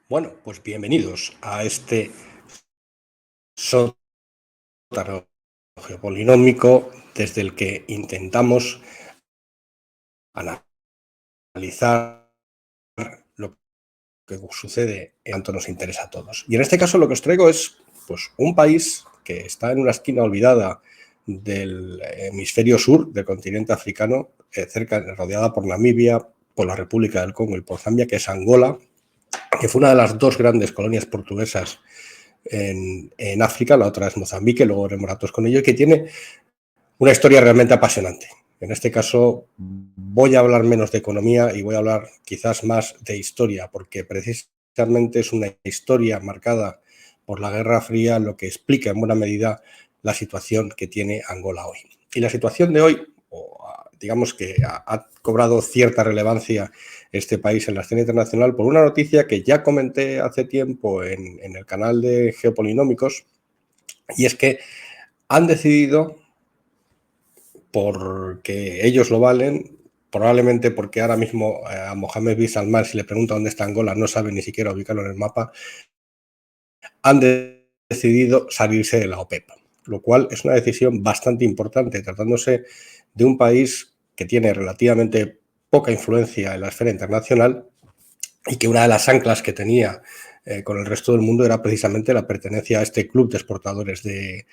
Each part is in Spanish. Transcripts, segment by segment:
Bueno, pues bienvenidos a este sótano geopolinómico desde el que intentamos analizar lo que sucede en cuanto nos interesa a todos. Y en este caso lo que os traigo es pues, un país que está en una esquina olvidada del hemisferio sur del continente africano, rodeada por Namibia, por la República del Congo y por Zambia, que es Angola, que fue una de las dos grandes colonias portuguesas en África, la otra es Mozambique, luego veremos datos con ello, y que tiene una historia realmente apasionante. En este caso voy a hablar menos de economía y voy a hablar quizás más de historia, porque precisamente es una historia marcada por la Guerra Fría lo que explica en buena medida la situación que tiene Angola hoy. Y la situación de hoy, digamos que ha cobrado cierta relevancia este país en la escena internacional por una noticia que ya comenté hace tiempo en el canal de Geopolinómicos, y es que han decidido, porque ellos lo valen, probablemente porque ahora mismo a Mohamed bin Salman, si le pregunta dónde está Angola, no sabe ni siquiera ubicarlo en el mapa, han decidido salirse de la OPEP, lo cual es una decisión bastante importante, tratándose de un país que tiene relativamente poca influencia en la esfera internacional y que una de las anclas que tenía con el resto del mundo era precisamente la pertenencia a este club de exportadores de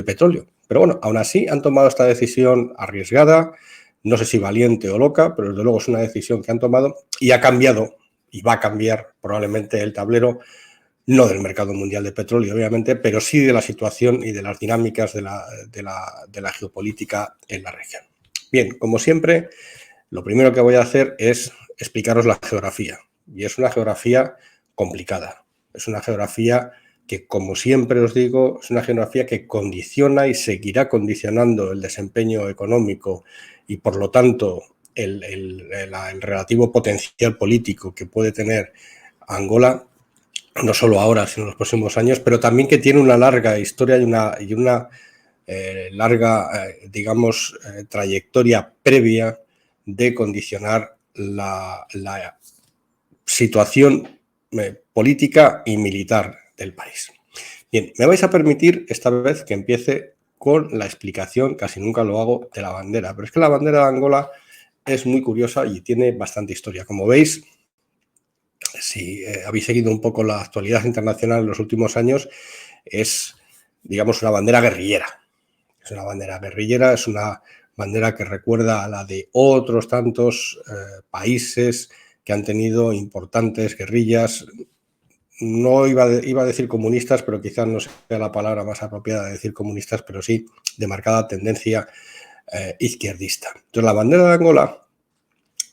petróleo. Pero bueno, aún así han tomado esta decisión arriesgada, no sé si valiente o loca, pero desde luego es una decisión que han tomado y ha cambiado y va a cambiar probablemente el tablero, no del mercado mundial de petróleo, obviamente, pero sí de la situación y de las dinámicas de la geopolítica en la región. Bien, como siempre, lo primero que voy a hacer es explicaros la geografía. Y es una geografía complicada. Es una geografía que, como siempre os digo, es una geografía que condiciona y seguirá condicionando el desempeño económico y, por lo tanto, el relativo potencial político que puede tener Angola, no solo ahora, sino en los próximos años, pero también que tiene una larga historia y una larga, digamos, trayectoria previa de condicionar la situación política y militar del país. Bien, me vais a permitir esta vez que empiece con la explicación, casi nunca lo hago, de la bandera, pero es que la bandera de Angola es muy curiosa y tiene bastante historia. Como veis, si habéis seguido un poco la actualidad internacional en los últimos años, es, digamos, una bandera guerrillera. Es una bandera guerrillera, es una bandera que recuerda a la de otros tantos países que han tenido importantes guerrillas. No iba a decir comunistas, pero quizás no sea la palabra más apropiada de decir comunistas, pero sí de marcada tendencia izquierdista. Entonces, la bandera de Angola,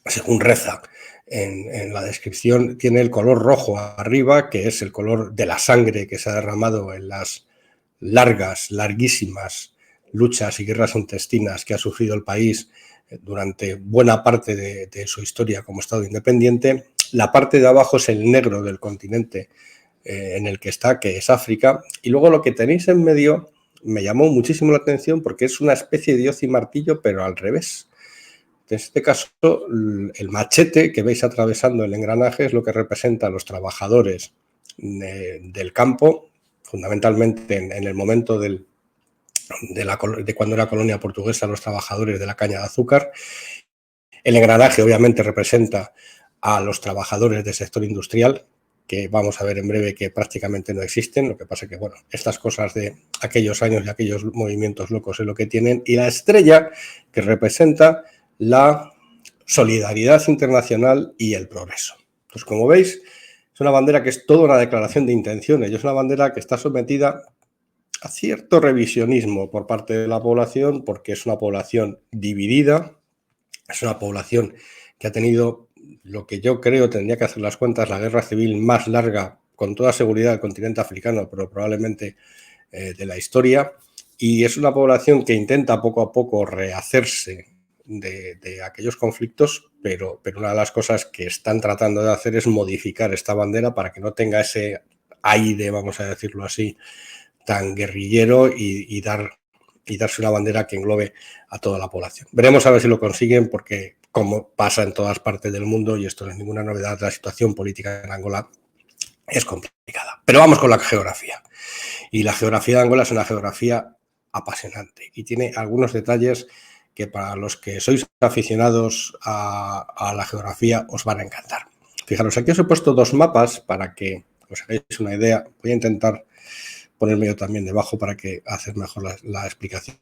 según reza en la descripción, tiene el color rojo arriba, que es el color de la sangre que se ha derramado en las larguísimas luchas y guerras intestinas que ha sufrido el país durante buena parte de su historia como Estado independiente. La parte de abajo es el negro del continente en el que está, que es África. Y luego lo que tenéis en medio me llamó muchísimo la atención porque es una especie de hoz y martillo, pero al revés. En este caso, el machete que veis atravesando el engranaje es lo que representa a los trabajadores del campo, fundamentalmente en el momento de cuando era colonia portuguesa, los trabajadores de la caña de azúcar. El engranaje obviamente representa a los trabajadores del sector industrial, que vamos a ver en breve que prácticamente no existen. Lo que pasa es que, bueno, estas cosas de aquellos años y aquellos movimientos locos es lo que tienen. Y la estrella, que representa la solidaridad internacional y el progreso. Pues como veis, es una bandera que es toda una declaración de intenciones y es una bandera que está sometida a cierto revisionismo por parte de la población, porque es una población dividida, es una población que ha tenido lo que yo creo, tendría que hacer las cuentas, la guerra civil más larga, con toda seguridad, del continente africano, pero probablemente de la historia, y es una población que intenta poco a poco rehacerse de aquellos conflictos, pero una de las cosas que están tratando de hacer es modificar esta bandera para que no tenga ese aire, vamos a decirlo así, tan guerrillero y darse una bandera que englobe a toda la población. Veremos a ver si lo consiguen, porque como pasa en todas partes del mundo, y esto no es ninguna novedad, la situación política en Angola es complicada. Pero vamos con la geografía. Y la geografía de Angola es una geografía apasionante y tiene algunos detalles que para los que sois aficionados a la geografía os van a encantar. Fijaros, aquí os he puesto dos mapas para que os hagáis una idea. Voy a intentar ponerme yo también debajo para que hacer mejor la explicación.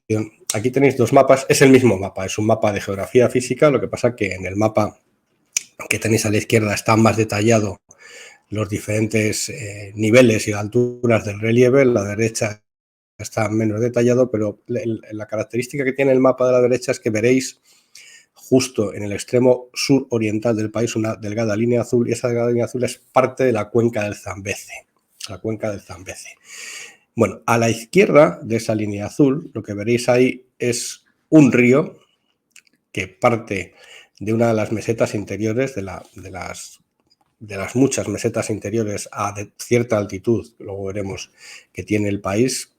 Aquí tenéis dos mapas, es el mismo mapa, es un mapa de geografía física, lo que pasa que en el mapa que tenéis a la izquierda está más detallado los diferentes niveles y alturas del relieve, la derecha está menos detallado, pero la característica que tiene el mapa de la derecha es que veréis justo en el extremo suroriental del país una delgada línea azul, y esa delgada línea azul es parte de la cuenca del Zambeze. La cuenca del Zambeze. Bueno, a la izquierda de esa línea azul, lo que veréis ahí es un río que parte de una de las mesetas interiores, de las muchas mesetas interiores a cierta altitud, luego veremos que tiene el país,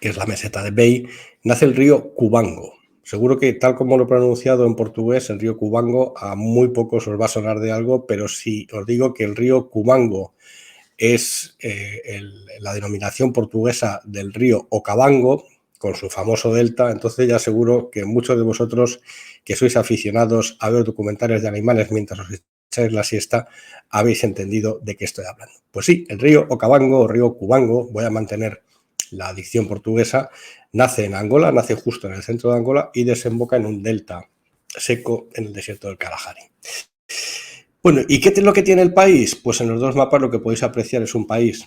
que es la meseta de Bay, nace el río Cubango. Seguro que tal como lo he pronunciado en portugués, el río Cubango a muy pocos os va a sonar de algo, pero si os digo que el río Cubango es la denominación portuguesa del río Okavango, con su famoso delta, entonces ya seguro que muchos de vosotros que sois aficionados a ver documentales de animales mientras os echáis la siesta, habéis entendido de qué estoy hablando. Pues sí, el río Okavango o río Cubango, voy a mantener la dicción portuguesa, nace en Angola, nace justo en el centro de Angola y desemboca en un delta seco en el desierto del Kalahari. Bueno, ¿y qué es lo que tiene el país? Pues en los dos mapas lo que podéis apreciar es un país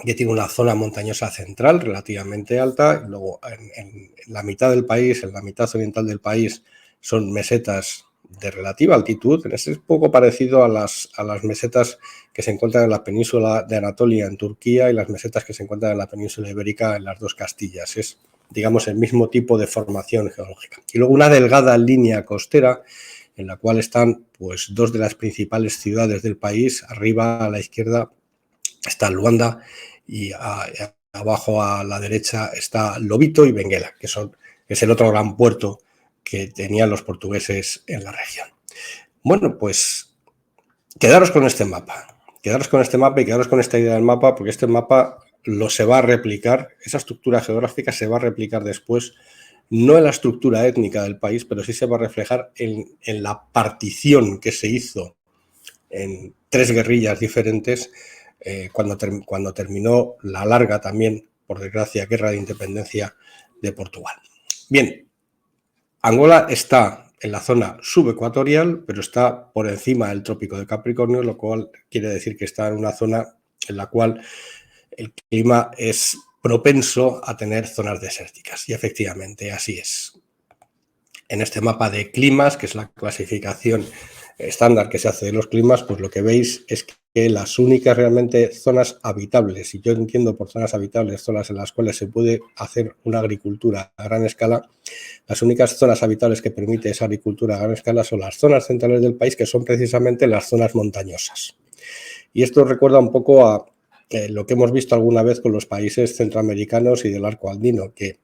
que tiene una zona montañosa central relativamente alta, y luego en la mitad del país, en la mitad oriental del país, son mesetas de relativa altitud. Es un poco parecido a las mesetas que se encuentran en la península de Anatolia en Turquía y las mesetas que se encuentran en la península ibérica en las dos Castillas. Es, digamos, el mismo tipo de formación geológica. Y luego una delgada línea costera en la cual están pues dos de las principales ciudades del país. Arriba a la izquierda está Luanda y abajo a la derecha está Lobito y Benguela, que es el otro gran puerto que tenían los portugueses en la región. Bueno, pues quedaros con este mapa y quedaros con esta idea del mapa, porque este mapa se va a replicar, esa estructura geográfica se va a replicar después, no en la estructura étnica del país, pero sí se va a reflejar en la partición que se hizo en tres guerrillas diferentes cuando terminó la larga también, por desgracia, guerra de independencia de Portugal. Bien, Angola está en la zona subecuatorial, pero está por encima del trópico de Capricornio, lo cual quiere decir que está en una zona en la cual el clima es propenso a tener zonas desérticas. Y efectivamente, así es. En este mapa de climas, que es la clasificación estándar que se hace de los climas, pues lo que veis es que las únicas realmente zonas habitables, y yo entiendo por zonas habitables zonas en las cuales se puede hacer una agricultura a gran escala, las únicas zonas habitables que permite esa agricultura a gran escala son las zonas centrales del país, que son precisamente las zonas montañosas. Y esto recuerda un poco a lo que hemos visto alguna vez con los países centroamericanos y del arco andino, que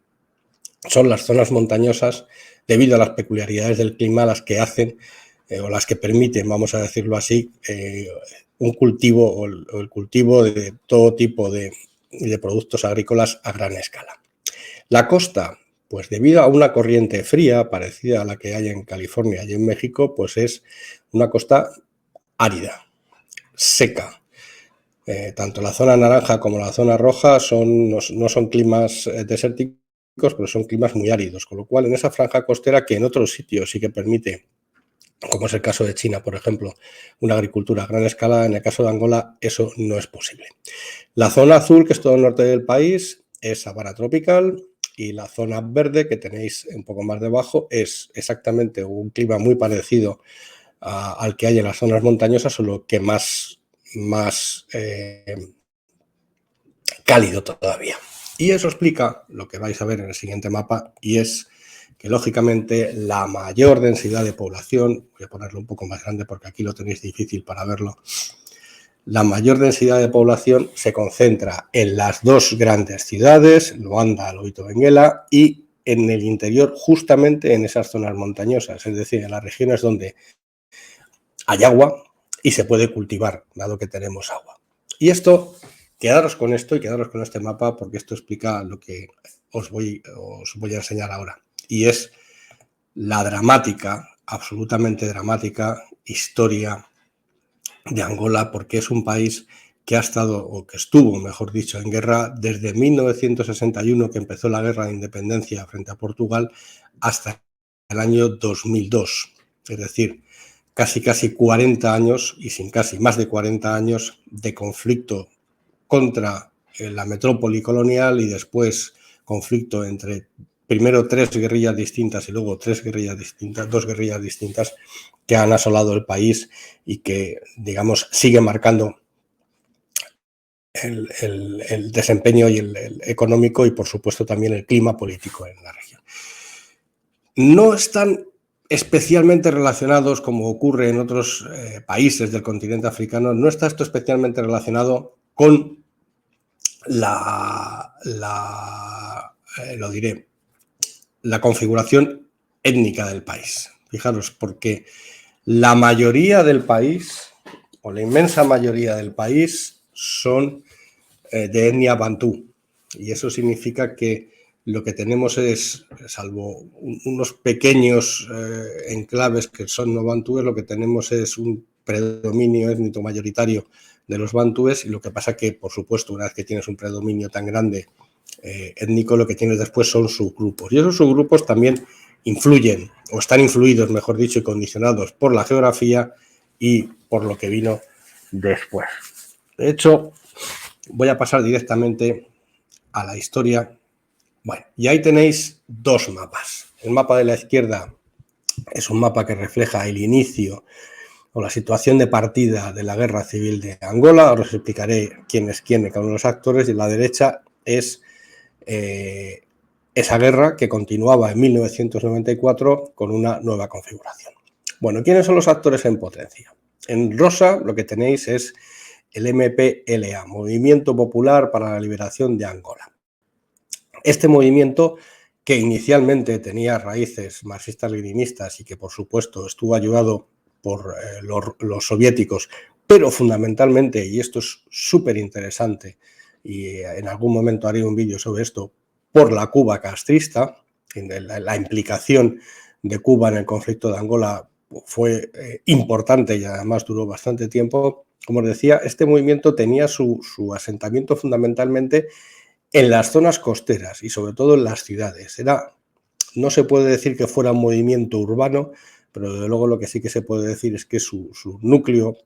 son las zonas montañosas, debido a las peculiaridades del clima, las que hacen o las que permiten, vamos a decirlo así, un cultivo o el cultivo de todo tipo de productos agrícolas a gran escala. La costa, pues debido a una corriente fría parecida a la que hay en California y en México, pues es una costa árida, seca. Tanto la zona naranja como la zona roja no son climas desérticos, pero son climas muy áridos, con lo cual en esa franja costera, que en otros sitios sí que permite, como es el caso de China, por ejemplo, una agricultura a gran escala, en el caso de Angola eso no es posible. La zona azul, que es todo el norte del país, es sabana tropical, y la zona verde, que tenéis un poco más debajo, es exactamente un clima muy parecido al que hay en las zonas montañosas, solo que más cálido todavía. Y eso explica lo que vais a ver en el siguiente mapa, y es que lógicamente la mayor densidad de población, voy a ponerlo un poco más grande porque aquí lo tenéis difícil para verlo, la mayor densidad de población se concentra en las dos grandes ciudades, Luanda, Lobito, Benguela, y en el interior, justamente en esas zonas montañosas, es decir, en las regiones donde hay agua y se puede cultivar, dado que tenemos agua. Y esto, quedaros con esto y quedaros con este mapa, porque esto explica lo que os voy a enseñar ahora. Y es la dramática, absolutamente dramática, historia de Angola, porque es un país que ha estado, o que estuvo, mejor dicho, en guerra desde 1961, que empezó la guerra de independencia frente a Portugal, hasta el año 2002. Es decir, casi 40 años, y sin casi más de 40 años de conflicto contra la metrópoli colonial y después conflicto entre primero 3 guerrillas distintas y luego 2 guerrillas distintas que han asolado el país y que, digamos, siguen marcando el desempeño y el económico y, por supuesto, también el clima político en la región. No están especialmente relacionados, como ocurre en otros países del continente africano, no está esto especialmente relacionado con la configuración étnica del país. Fijaros, porque la mayoría del país, o la inmensa mayoría del país, son de etnia bantú. Y eso significa que lo que tenemos es, salvo unos pequeños enclaves que son no bantúes, lo que tenemos es un predominio étnico mayoritario de los bantúes, y lo que pasa que, por supuesto, una vez que tienes un predominio tan grande étnico, lo que tienes después son subgrupos. Y esos subgrupos también influyen, o están influidos, mejor dicho, y condicionados por la geografía y por lo que vino después. De hecho, voy a pasar directamente a la historia. Bueno, y ahí tenéis dos mapas. El mapa de la izquierda es un mapa que refleja el inicio o la situación de partida de la guerra civil de Angola. Ahora os explicaré quién es quién de cada uno de los actores. Y la derecha es esa guerra que continuaba en 1994 con una nueva configuración. Bueno, ¿quiénes son los actores en potencia? En rosa lo que tenéis es el MPLA, Movimiento Popular para la Liberación de Angola. Este movimiento, que inicialmente tenía raíces marxistas-leninistas y que, por supuesto, estuvo ayudado por los soviéticos, pero fundamentalmente, y esto es súper interesante, y en algún momento haré un vídeo sobre esto, por la Cuba castrista. La implicación de Cuba en el conflicto de Angola fue importante y además duró bastante tiempo. Como os decía, este movimiento tenía su asentamiento fundamentalmente en las zonas costeras y sobre todo en las ciudades. No se puede decir que fuera un movimiento urbano, pero desde luego lo que sí que se puede decir es que su núcleo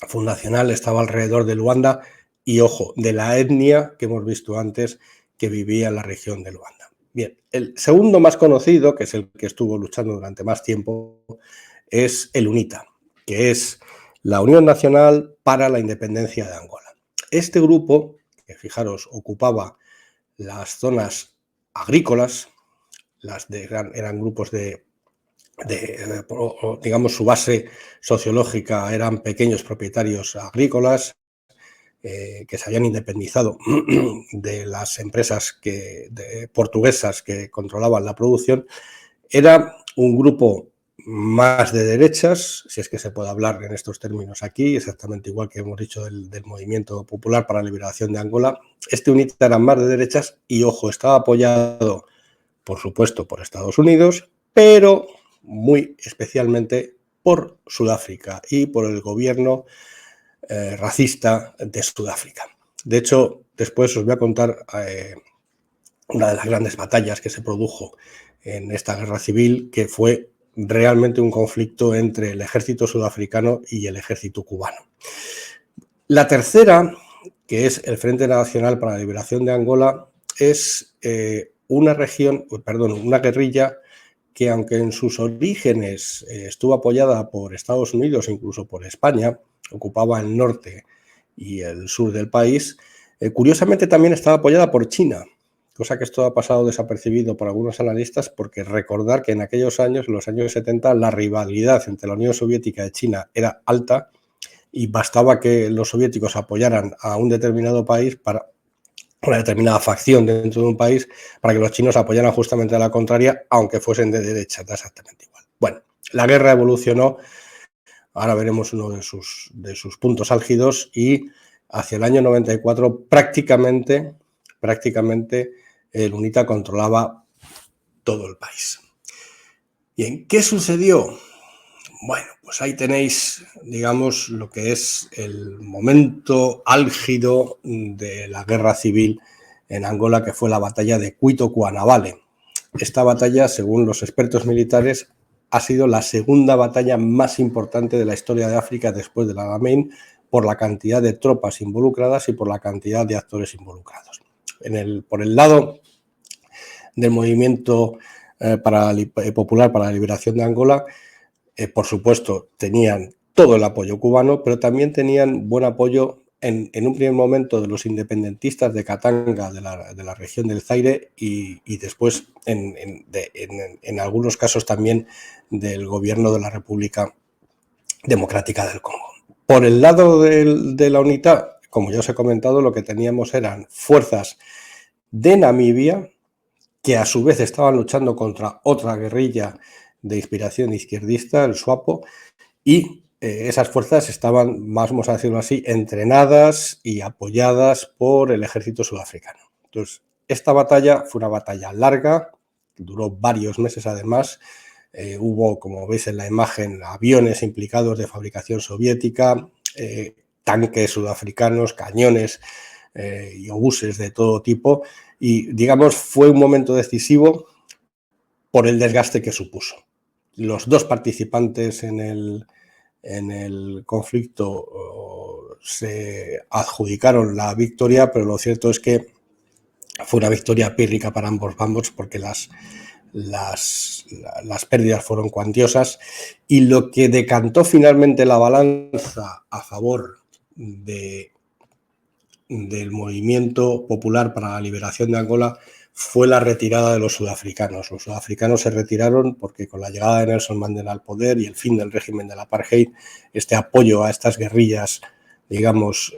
fundacional estaba alrededor de Luanda y, ojo, de la etnia que hemos visto antes que vivía en la región de Luanda. Bien, el segundo más conocido, que es el que estuvo luchando durante más tiempo, es el UNITA, que es la Unión Nacional para la Independencia de Angola. Este grupo, que fijaros, ocupaba las zonas agrícolas, eran grupos digamos, su base sociológica eran pequeños propietarios agrícolas que se habían independizado de las empresas portuguesas que controlaban la producción. Era un grupo más de derechas, si es que se puede hablar en estos términos aquí, exactamente igual que hemos dicho del Movimiento Popular para la Liberación de Angola. Este UNITA era más de derechas y, ojo, estaba apoyado, por supuesto, por Estados Unidos, pero muy especialmente por Sudáfrica y por el gobierno racista de Sudáfrica. De hecho, después os voy a contar una de las grandes batallas que se produjo en esta guerra civil, que fue realmente un conflicto entre el ejército sudafricano y el ejército cubano. La tercera, que es el Frente Nacional para la Liberación de Angola, es una guerrilla que, aunque en sus orígenes estuvo apoyada por Estados Unidos e incluso por España, ocupaba el norte y el sur del país, curiosamente también estaba apoyada por China, cosa que esto ha pasado desapercibido por algunos analistas, porque recordar que en aquellos años, en los años 70, la rivalidad entre la Unión Soviética y China era alta y bastaba que los soviéticos apoyaran a un determinado país, para una determinada facción dentro de un país, para que los chinos apoyaran justamente a la contraria, aunque fuesen de derecha, exactamente igual. Bueno, la guerra evolucionó, ahora veremos uno de sus puntos álgidos, y hacia el año 94 prácticamente el UNITA controlaba todo el país. Bien, ¿qué sucedió? Bueno, pues ahí tenéis, digamos, lo que es el momento álgido de la guerra civil en Angola, que fue la batalla de Cuito Cuanavale. Esta batalla, según los expertos militares, ha sido la segunda batalla más importante de la historia de África después de la Alamein, por la cantidad de tropas involucradas y por la cantidad de actores involucrados. Por el lado del movimiento popular para la liberación de Angola, por supuesto, tenían todo el apoyo cubano, pero también tenían buen apoyo en un primer momento de los independentistas de Katanga, de la región del Zaire, y después en algunos casos también del gobierno de la República Democrática del Congo. Por el lado de la UNITA, como ya os he comentado, lo que teníamos eran fuerzas de Namibia, que a su vez estaban luchando contra otra guerrilla de inspiración izquierdista, el SWAPO, y esas fuerzas estaban, vamos a decirlo así, entrenadas y apoyadas por el ejército sudafricano. Entonces, esta batalla fue una batalla larga, duró varios meses además. Hubo, como veis en la imagen, aviones implicados de fabricación soviética, tanques sudafricanos, cañones y obuses de todo tipo, y digamos fue un momento decisivo por el desgaste que supuso. Los dos participantes en el conflicto se adjudicaron la victoria, pero lo cierto es que fue una victoria pírrica para ambos bandos, porque las pérdidas fueron cuantiosas, y lo que decantó finalmente la balanza a favor del movimiento popular para la liberación de Angola fue la retirada de los sudafricanos. Los sudafricanos se retiraron porque con la llegada de Nelson Mandela al poder y el fin del régimen del apartheid, este apoyo a estas guerrillas, digamos,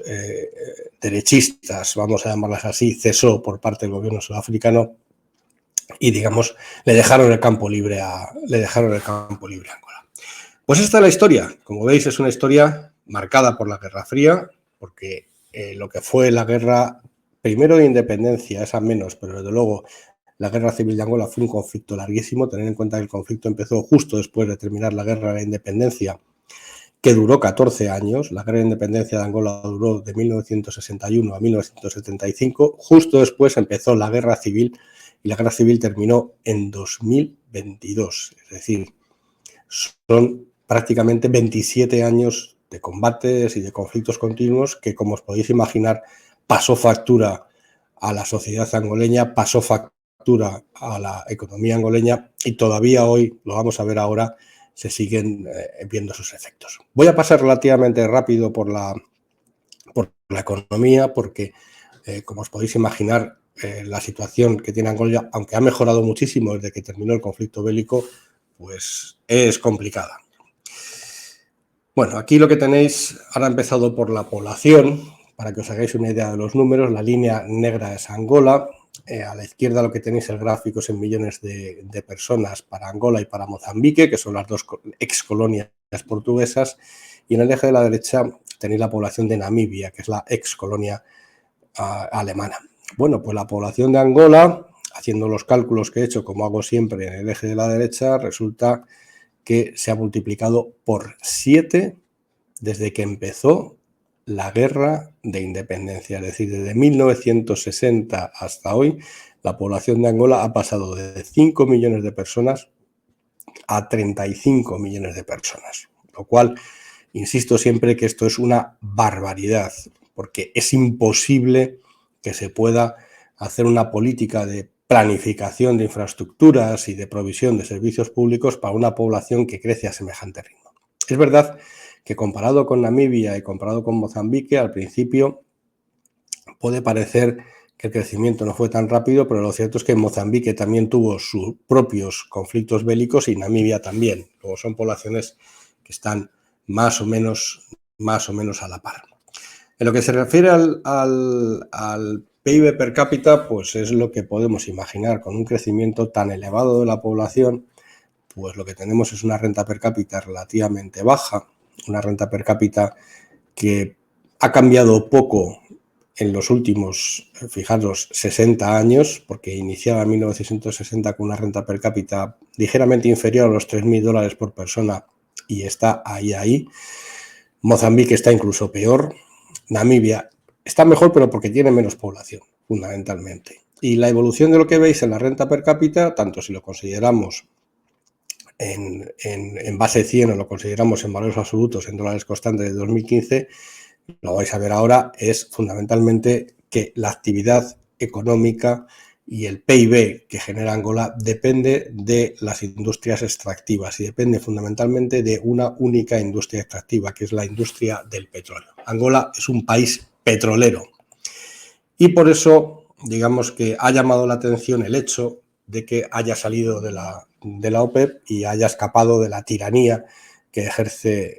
derechistas, vamos a llamarlas así, cesó por parte del gobierno sudafricano, y, digamos, le dejaron el campo libre a Angola. Pues esta es la historia. Como veis, es una historia marcada por la Guerra Fría, porque lo que fue la guerra, primero de independencia, esa menos, pero desde luego la Guerra Civil de Angola fue un conflicto larguísimo. Tened en cuenta que el conflicto empezó justo después de terminar la Guerra de la Independencia, que duró 14 años. La Guerra de Independencia de Angola duró de 1961 a 1975. Justo después empezó la Guerra Civil, y la Guerra Civil terminó en 2022. Es decir, son prácticamente 27 años de combates y de conflictos continuos que, como os podéis imaginar, pasó factura a la sociedad angoleña, pasó factura a la economía angoleña, y todavía hoy, lo vamos a ver ahora, se siguen viendo sus efectos. Voy a pasar relativamente rápido por la economía, porque, como os podéis imaginar, la situación que tiene Angola, aunque ha mejorado muchísimo desde que terminó el conflicto bélico, pues es complicada. Bueno, aquí lo que tenéis, ahora he empezado por la población, para que os hagáis una idea de los números. La línea negra es Angola, a la izquierda lo que tenéis el gráfico es en millones de personas para Angola y para Mozambique, que son las dos ex colonias portuguesas, y en el eje de la derecha tenéis la población de Namibia, que es la ex colonia alemana. Bueno, pues la población de Angola, haciendo los cálculos que he hecho, como hago siempre en el eje de la derecha, resulta que se ha multiplicado por 7 desde que empezó la Guerra de Independencia. Es decir, desde 1960 hasta hoy, la población de Angola ha pasado de 5 millones de personas a 35 millones de personas, lo cual, insisto siempre que esto es una barbaridad, porque es imposible que se pueda hacer una política de planificación de infraestructuras y de provisión de servicios públicos para una población que crece a semejante ritmo. Es verdad que comparado con Namibia y comparado con Mozambique, al principio puede parecer que el crecimiento no fue tan rápido, pero lo cierto es que Mozambique también tuvo sus propios conflictos bélicos y Namibia también. Luego son poblaciones que están más o menos a la par. En lo que se refiere al PIB per cápita, pues es lo que podemos imaginar. Con un crecimiento tan elevado de la población, pues lo que tenemos es una renta per cápita relativamente baja, una renta per cápita que Ha cambiado poco en los últimos, fijaros, 60 años, porque iniciaba en 1960 con una renta per cápita ligeramente inferior a los $3.000 por persona y está ahí. Mozambique está incluso peor. Namibia está mejor, pero porque tiene menos población, fundamentalmente. Y la evolución de lo que veis en la renta per cápita, tanto si lo consideramos en base 100 o lo consideramos en valores absolutos en dólares constantes de 2015, lo vais a ver ahora, es fundamentalmente que la actividad económica y el PIB que genera Angola depende de las industrias extractivas y depende fundamentalmente de una única industria extractiva, que es la industria del petróleo. Angola es un país petrolero y por eso, digamos que ha llamado la atención el hecho de que haya salido de la OPEP y haya escapado de la tiranía que ejerce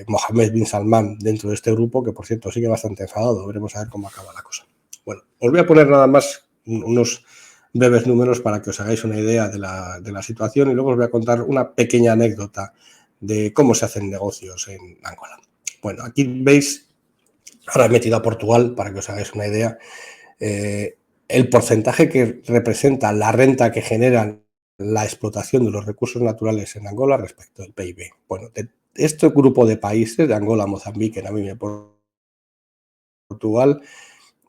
Mohammed bin Salman dentro de este grupo, que por cierto sigue bastante enfadado. Veremos a ver cómo acaba la cosa. Bueno, os voy a poner nada más unos breves números para que os hagáis una idea de la situación y luego os voy a contar una pequeña anécdota de cómo se hacen negocios en Angola. Bueno, aquí veis, ahora he metido a Portugal para que os hagáis una idea, el porcentaje que representa la renta que generan la explotación de los recursos naturales en Angola respecto al PIB. Bueno, de este grupo de países, de Angola, Mozambique, Namibia, Portugal,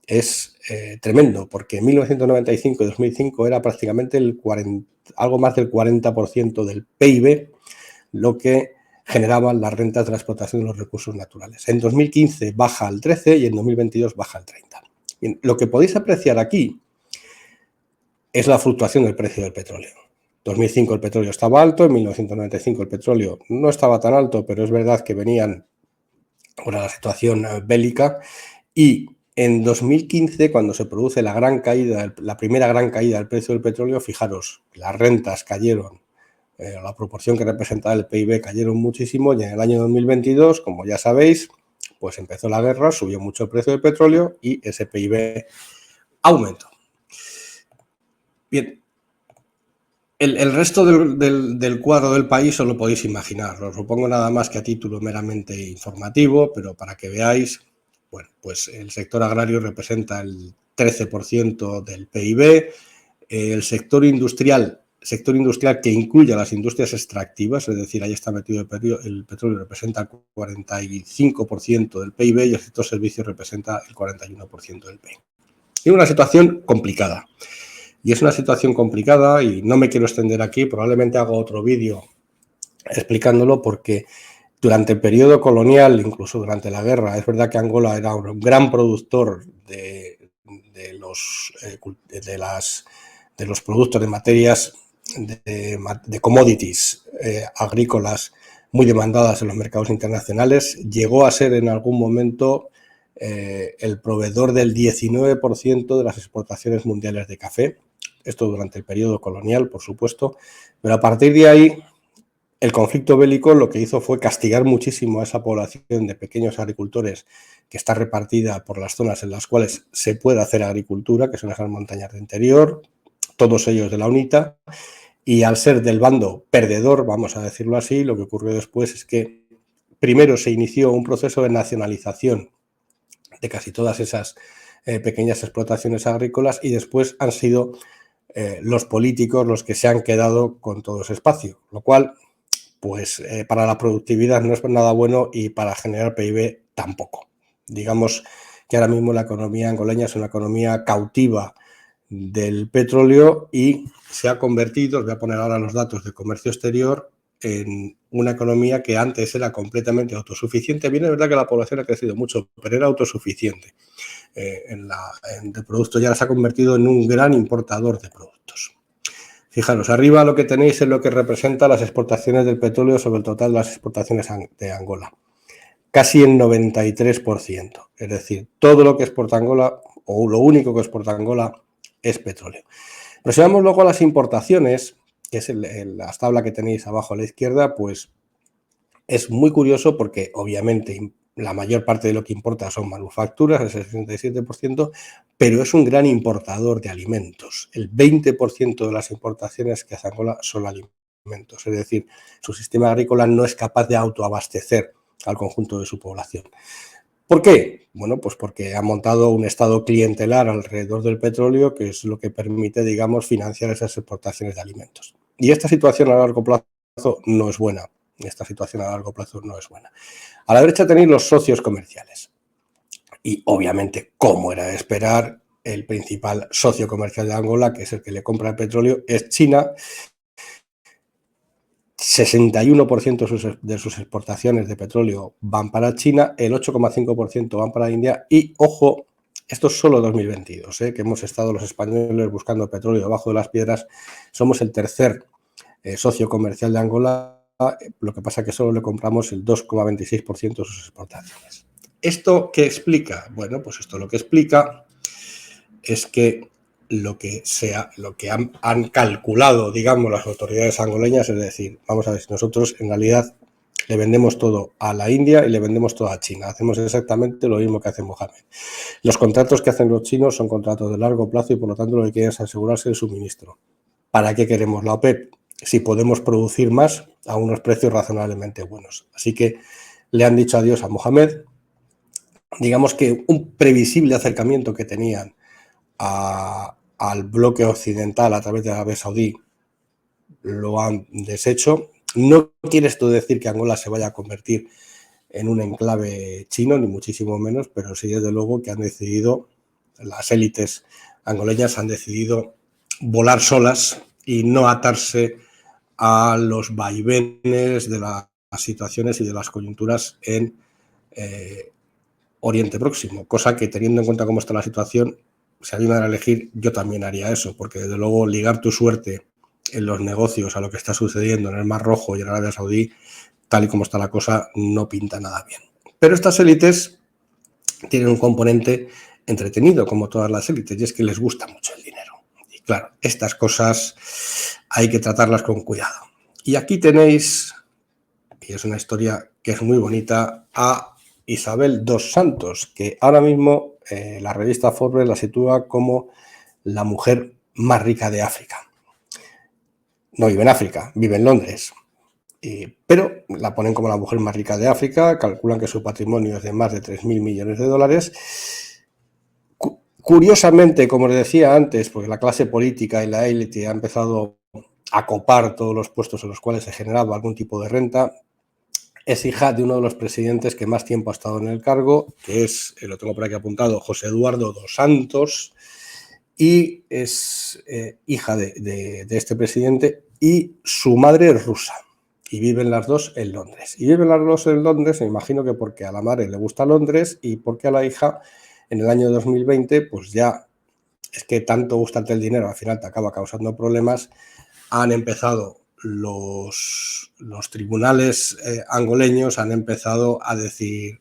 es tremendo, porque en 1995 y 2005 era prácticamente algo más del 40% del PIB lo que generaban las rentas de la explotación de los recursos naturales. En 2015 baja al 13% y en 2022 baja al 30%. Bien, lo que podéis apreciar aquí es la fluctuación del precio del petróleo. En 2005 el petróleo estaba alto, en 1995 el petróleo no estaba tan alto, pero es verdad que venían con la situación bélica y en 2015, cuando se produce la primera gran caída del precio del petróleo, fijaros, las rentas cayeron, la proporción que representaba el PIB cayeron muchísimo y en el año 2022, como ya sabéis, pues empezó la guerra, subió mucho el precio del petróleo y ese PIB aumentó. Bien, el resto del cuadro del país os lo podéis imaginar, os lo pongo nada más que a título meramente informativo, pero para que veáis, bueno, pues el sector agrario representa el 13% del PIB, el sector industrial que incluye a las industrias extractivas, es decir, ahí está metido el petróleo, representa el 45% del PIB y el sector servicios representa el 41% del PIB. Y una situación complicada. Y es una situación complicada y no me quiero extender aquí, probablemente haga otro vídeo explicándolo porque durante el periodo colonial, incluso durante la guerra, es verdad que Angola era un gran productor de los productos de materias, de commodities agrícolas muy demandadas en los mercados internacionales. Llegó a ser en algún momento el proveedor del 19% de las exportaciones mundiales de café. Esto durante el periodo colonial, por supuesto, pero a partir de ahí el conflicto bélico lo que hizo fue castigar muchísimo a esa población de pequeños agricultores que está repartida por las zonas en las cuales se puede hacer agricultura, que son esas montañas de interior, todos ellos de la UNITA, y al ser del bando perdedor, vamos a decirlo así, lo que ocurrió después es que primero se inició un proceso de nacionalización de casi todas esas pequeñas explotaciones agrícolas y después han sido los políticos los que se han quedado con todo ese espacio, lo cual pues para la productividad no es nada bueno y para generar PIB tampoco. Digamos que ahora mismo la economía angoleña es una economía cautiva del petróleo y se ha convertido, os voy a poner ahora los datos de comercio exterior, en una economía que antes era completamente autosuficiente. Bien, es verdad que la población ha crecido mucho, pero era autosuficiente en el producto, ya se ha convertido en un gran importador de productos. Fijaros, arriba lo que tenéis es lo que representa las exportaciones del petróleo sobre el total de las exportaciones de Angola. Casi el 93%. Es decir, todo lo que exporta Angola, o lo único que exporta Angola, es petróleo. Pero si vamos luego a las importaciones, que es la tabla que tenéis abajo a la izquierda, pues es muy curioso porque obviamente la mayor parte de lo que importa son manufacturas, el 67%, pero es un gran importador de alimentos. El 20% de las importaciones que hace Angola son alimentos, es decir, su sistema agrícola no es capaz de autoabastecer al conjunto de su población. ¿Por qué? Bueno, pues porque ha montado un estado clientelar alrededor del petróleo, que es lo que permite, digamos, financiar esas exportaciones de alimentos. Y esta situación a largo plazo no es buena. Esta situación a largo plazo no es buena. A la derecha tenéis los socios comerciales. Y obviamente, como era de esperar, el principal socio comercial de Angola, que es el que le compra el petróleo, es China. 61% de sus exportaciones de petróleo van para China, el 8,5% van para India y, ojo, esto es solo 2022, que hemos estado los españoles buscando petróleo debajo de las piedras. Somos el tercer socio comercial de Angola, lo que pasa es que solo le compramos el 2,26% de sus exportaciones. ¿Esto qué explica? Bueno, pues esto lo que explica es que lo que han calculado, digamos, las autoridades angoleñas, es decir, vamos a ver, nosotros en realidad le vendemos todo a la India y le vendemos todo a China. Hacemos exactamente lo mismo que hace Mohamed. Los contratos que hacen los chinos son contratos de largo plazo y por lo tanto lo que quieren es asegurarse el suministro. ¿Para qué queremos la OPEP? Si podemos producir más a unos precios razonablemente buenos. Así que le han dicho adiós a Mohamed. Digamos que un previsible acercamiento que tenían al bloque occidental a través de Arabia Saudí lo han deshecho. No quiere esto decir que Angola se vaya a convertir en un enclave chino, ni muchísimo menos, pero sí desde luego que han decidido, las élites angoleñas han decidido volar solas y no atarse a los vaivenes de las situaciones y de las coyunturas en Oriente Próximo, cosa que teniendo en cuenta cómo está la situación, si a mí me dan a elegir, yo también haría eso, porque desde luego ligar tu suerte en los negocios a lo que está sucediendo en el Mar Rojo y en Arabia Saudí, tal y como está la cosa, no pinta nada bien. Pero estas élites tienen un componente entretenido, como todas las élites, y es que les gusta mucho el dinero. Y claro, estas cosas hay que tratarlas con cuidado. Y aquí tenéis, y es una historia que es muy bonita, a Isabel dos Santos, que ahora mismo la revista Forbes la sitúa como la mujer más rica de África. No vive en África, vive en Londres. Pero la ponen como la mujer más rica de África, calculan que su patrimonio es de más de 3.000 millones de dólares. Curiosamente, como les decía antes, porque la clase política y la élite ha empezado a copar todos los puestos en los cuales se generaba algún tipo de renta, es hija de uno de los presidentes que más tiempo ha estado en el cargo, que es, lo tengo por aquí apuntado, José Eduardo dos Santos, y es hija de este presidente, y su madre es rusa, y viven las dos en Londres. Y viven las dos en Londres, me imagino que porque a la madre le gusta Londres y porque a la hija, en el año 2020, pues ya es que tanto gustarte el dinero, al final te acaba causando problemas, han empezado los tribunales angoleños han empezado a decir,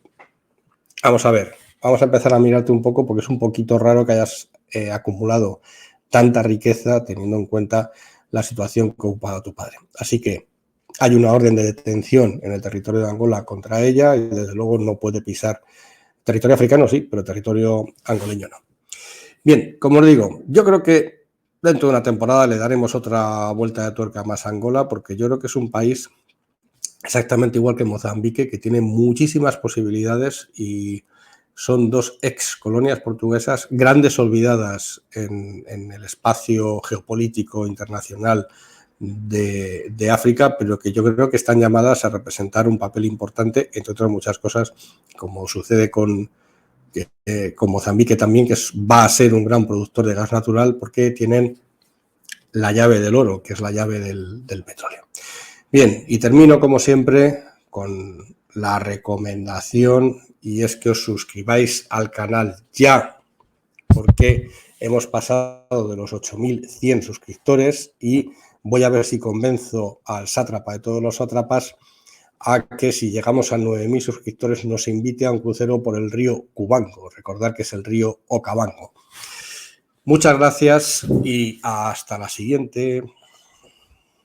vamos a ver, vamos a empezar a mirarte un poco porque es un poquito raro que hayas acumulado tanta riqueza teniendo en cuenta la situación que ocupaba tu padre. Así que hay una orden de detención en el territorio de Angola contra ella y desde luego no puede pisar territorio africano, sí, pero territorio angoleño no. Bien, como os digo, yo creo que dentro de una temporada le daremos otra vuelta de tuerca más a Angola porque yo creo que es un país exactamente igual que Mozambique, que tiene muchísimas posibilidades y son dos ex colonias portuguesas grandes olvidadas en el espacio geopolítico internacional de África, pero que yo creo que están llamadas a representar un papel importante, entre otras muchas cosas, como sucede con Mozambique también, que va a ser un gran productor de gas natural porque tienen la llave del oro, que es la llave del petróleo. Bien, y termino como siempre con la recomendación y es que os suscribáis al canal ya, porque hemos pasado de los 8.100 suscriptores y voy a ver si convenzo al sátrapa de todos los sátrapas a que si llegamos a 9.000 suscriptores nos invite a un crucero por el río Cubango. Recordad que es el río Okavango. Muchas gracias y hasta la siguiente.